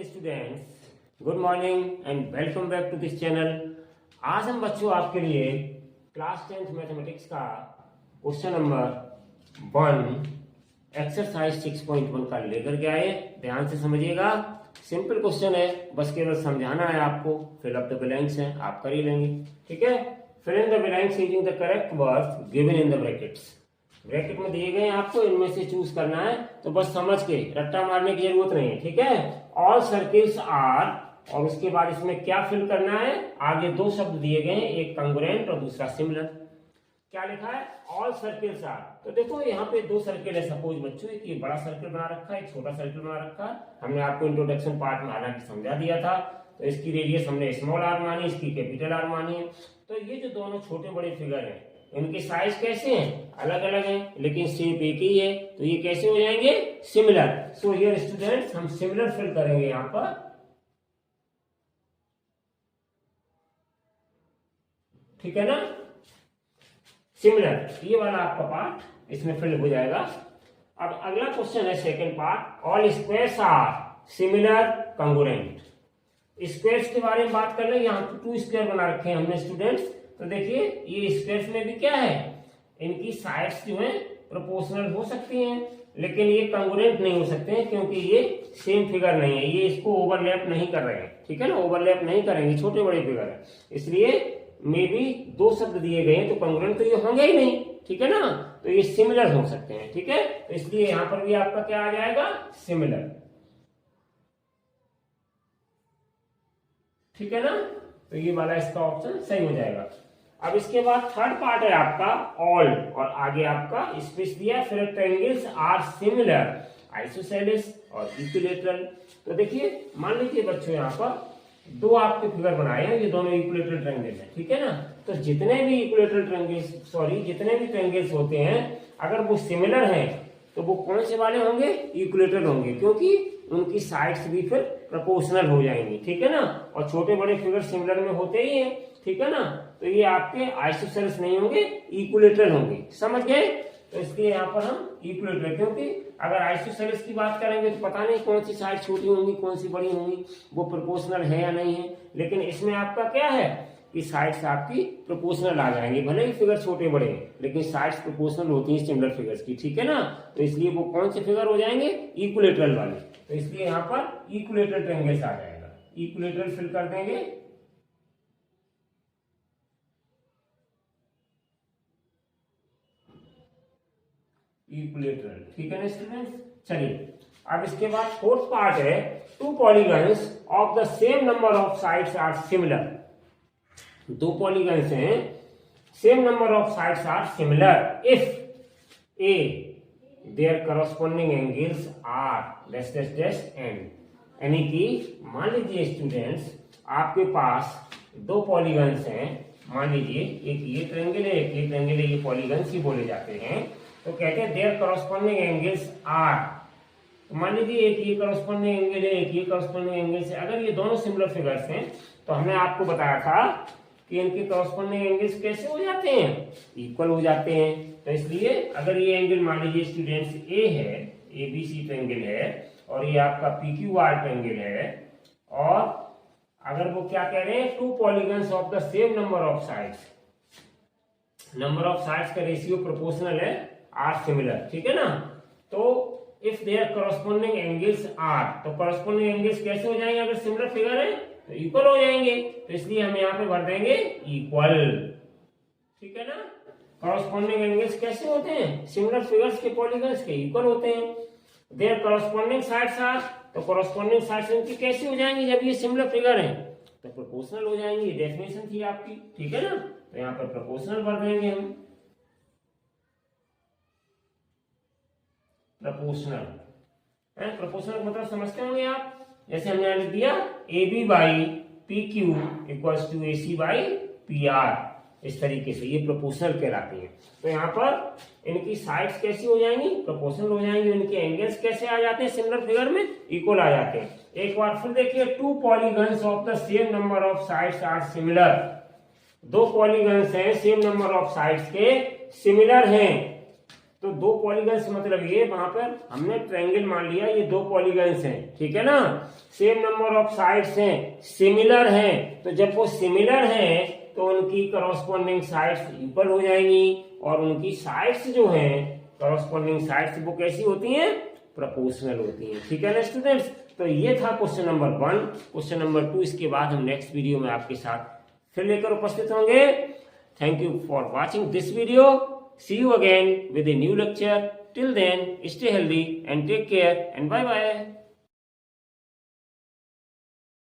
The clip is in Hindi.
Students, good morning and welcome back to this channel. आज हम बच्चों आपके लिए क्लास 10th मैथमेटिक्स का क्वेश्चन नंबर 1 एक्सरसाइज 6.1 का लेकर के आए। ध्यान से समझिएगा, सिंपल क्वेश्चन है, बस केवल समझाना है आपको। फिल अप द ब्लैंक्स है, आप कर ही लेंगे, ठीक है। Fill in the blanks using the correct words given in the brackets. Bracket में दिए गए आपको, इनमें से चूज करना है, तो बस समझ के रट्टा मारने की जरूरत नहीं है, ठीक है। ऑल सर्किल्स आर, और उसके बाद इसमें क्या फिल करना है, आगे दो शब्द दिए गए हैं, एक कंग्रुएंट और दूसरा सिमिलर। क्या लिखा है, ऑल सर्किल्स आर। तो देखो यहाँ पे दो सर्किल है, सपोज बच्चों, एक ये बड़ा सर्किल बना रखा है, एक छोटा सर्किल बना रखा है। हमने आपको इंट्रोडक्शन पार्ट में हालांकि समझा दिया था। तो इसकी रेडियस हमने स्मॉल आर मानी, इसकी कैपिटल आर मानी है। तो ये जो दोनों छोटे बड़े फिगर हैं, इनके साइज कैसे हैं, अलग अलग हैं, लेकिन शेप एक ही है। तो ये कैसे हो जाएंगे, सिमिलर। सो हियर स्टूडेंट्स, हम सिमिलर फिल करेंगे यहां पर, ठीक है ना। सिमिलर, ये वाला आपका पार्ट इसमें फिल हो जाएगा। अब अगला क्वेश्चन है second part, all squares are similar congruent. Squares के बारे में बात कर ले। यहाँ पे 2 स्क्वायर बना रखे हैं हमने स्टूडेंट्स। तो देखिए ये स्क्वायर्स में भी क्या है, इनकी साइड्स जो है प्रोपोर्शनल हो सकती हैं, लेकिन ये कंग्रुएंट नहीं हो सकते हैं, क्योंकि ये सेम फिगर नहीं है, ये इसको ओवरलैप नहीं कर रहे हैं, ठीक है ना। ओवरलैप नहीं करेंगे, छोटे बड़े फिगर है, इसलिए मे भी दो शब्द दिए गए हैं, तो कंग्रुएंट तो ये होंगे ही नहीं, ठीक है ना। तो ये सिमिलर हो सकते हैं, ठीक है। तो इसलिए यहां पर भी आपका क्या आ जाएगा, सिमिलर, ठीक है ना। तो ये वाला इसका ऑप्शन सही हो जाएगा। अब इसके बाद थर्ड पार्ट है आपका ऑल, और आगे आपका स्पेस दिया, फिर ट्रायंगल्स आर सिमिलर आइसोसेलेस और इक्विलैटरल। तो देखिए मान लीजिए बच्चों, यहाँ पर दो आपके फिगर बनाए हैं, ये दोनों इक्विलैटरल ट्रायंगल है, ठीक है ना। तो जितने भी इक्विलैटरल ट्रायंगल्स, जितने भी ट्रायंगल्स होते हैं, अगर वो सिमिलर हैं तो वो कौन से वाले होंगे, इक्विलैटरल होंगे, क्योंकि उनकी साइड्स भी फिर प्रोपोर्शनल हो जाएंगी, ठीक है ना। और छोटे बड़े फिगर सिमिलर में होते ही हैं, ठीक है ना। तो ये आपके आइसोसेलेस नहीं होंगे, इक्विलैटरल होंगे, समझ गए। तो इसलिए यहाँ पर हम इक्विलैटरल, क्योंकि अगर आइसोसेलेस की बात करेंगे तो पता नहीं कौन सी साइड छोटी होंगी कौन सी बड़ी होंगी, वो प्रोपोर्शनल है या नहीं है। लेकिन इसमें आपका क्या है कि साइड्स आपकी प्रोपोर्शनल आ जाएंगे, भले ही फिगर छोटे बड़े हैं, लेकिन साइड्स प्रोपोर्शनल होती हैं सिमिलर फिगर्स की, ठीक है ना। तो इसलिए वो कौन से फिगर हो जाएंगे, इक्विलैटरल वाले। तो इसलिए यहाँ पर इक्विलैटरल ट्रायंगल्स आ जाएगा, इक्विलैटरल फिल कर देंगे। इक्विलैटरल, ठीक है ना स्टूडेंट्स। चलिए अब इसके बाद फोर्थ पार्ट है, two polygons of the same number of sides are similar. दो पॉलीगन्स हैं, same number of sides are similar if a their corresponding angles are dash dash dash and. यानी कि मान लीजिए स्टूडेंट्स, आपके पास दो पॉलीगन्स हैं, मान लीजिए एक ये ट्रायंगल है, एक ये ट्रायंगल है, ये पॉलीगन्स ही बोले जाते हैं। तो कहते हैं देयर करस्पॉन्डिंग एंगल्स आर। तो मान लीजिए एक ये करस्पॉन्डिंग एंगल है, एक ये करस्पॉन्डिंग एंगल है। अगर ये दोनों सिमिलर फिगर्स हैं, तो हमने आपको बताया था कि इनके करस्पॉन्डिंग एंगल्स कैसे हो जाते हैं, इक्वल हो जाते हैं। तो इसलिए अगर ये एंगल मान लीजिए स्टूडेंट्स ए है, ABC ट्रायंगल है, और ये आपका PQR ट्रायंगल है, और अगर वो क्या कह रहे हैं, two polygons of the same number of sides, number of sides का रेशियो प्रोपोर्शनल है, आर सिमिलर, ठीक है ना। तो if their corresponding angles are, तो करस्पॉन्डिंग एंगल्स कैसे हो जाएंगे, अगर सिमिलर फिगर है तो इक्वल हो जाएंगे। तो इसलिए हम यहाँ पे भर देंगे इक्वल, ठीक है ना। करस्पॉन्डिंग एंगल्स कैसे होते हैं, सिमिलर फिगर्स के पॉलीगन्स के इक्वल होते हैं। देयर करस्पॉन्डिंग साइड्स आर, तो करस्पॉन्डिंग साइड्स इनकी कैसे हो जाएंगी, जब ये सिमिलर फिगर है तो प्रोपोर्शनल हो जाएंगी, डेफिनेशन थी आपकी, ठीक है ना। तो यहाँ पर प्रोपोर्शनल भर देंगे हम, प्रोपोर्शनल है। प्रोपोर्शनल मतलब समझते होंगे आप, जैसे हमने लिख दिया AB by PQ equals to AC by PR, इस तरीके से ये प्रोपोर्शनल कहलाती है। तो यहाँ पर इनकी साइड्स कैसी हो जाएंगी, प्रोपोर्शनल हो जाएंगी, इनके एंगल्स कैसे आ जाते हैं, सिमिलर फिगर में इक्वल आ जाते हैं। एक बार फिर देखिए, two polygons of the same number of sides are similar. दो पॉलीगन्स हैं, सेम नंबर ऑफ साइड्स के सिमिलर हैं तो दो पॉलीगन्स मतलब ये वहां पर हमने ट्रायंगल मान लिया, ये दो पॉलीगन्स हैं, ठीक है ना। सेम नंबर ऑफ साइड्स हैं, सिमिलर हैं, तो जब वो सिमिलर हैं तो उनकी करॉस्पॉन्डिंग साइड्स इक्वल हो जाएंगी, और उनकी साइड्स जो हैं करॉस्पॉन्डिंग साइड्स वो कैसी होती हैं, प्रोपोर्शनल होती हैं, ठीक है ना स्टूडेंट्स। तो ये था क्वेश्चन नंबर 1। क्वेश्चन नंबर 2 इसके बाद हम नेक्स्ट वीडियो में आपके साथ फिर लेकर उपस्थित होंगे। Thank you for watching this video. See you again with a new lecture. Till then, stay healthy and take care, and bye bye.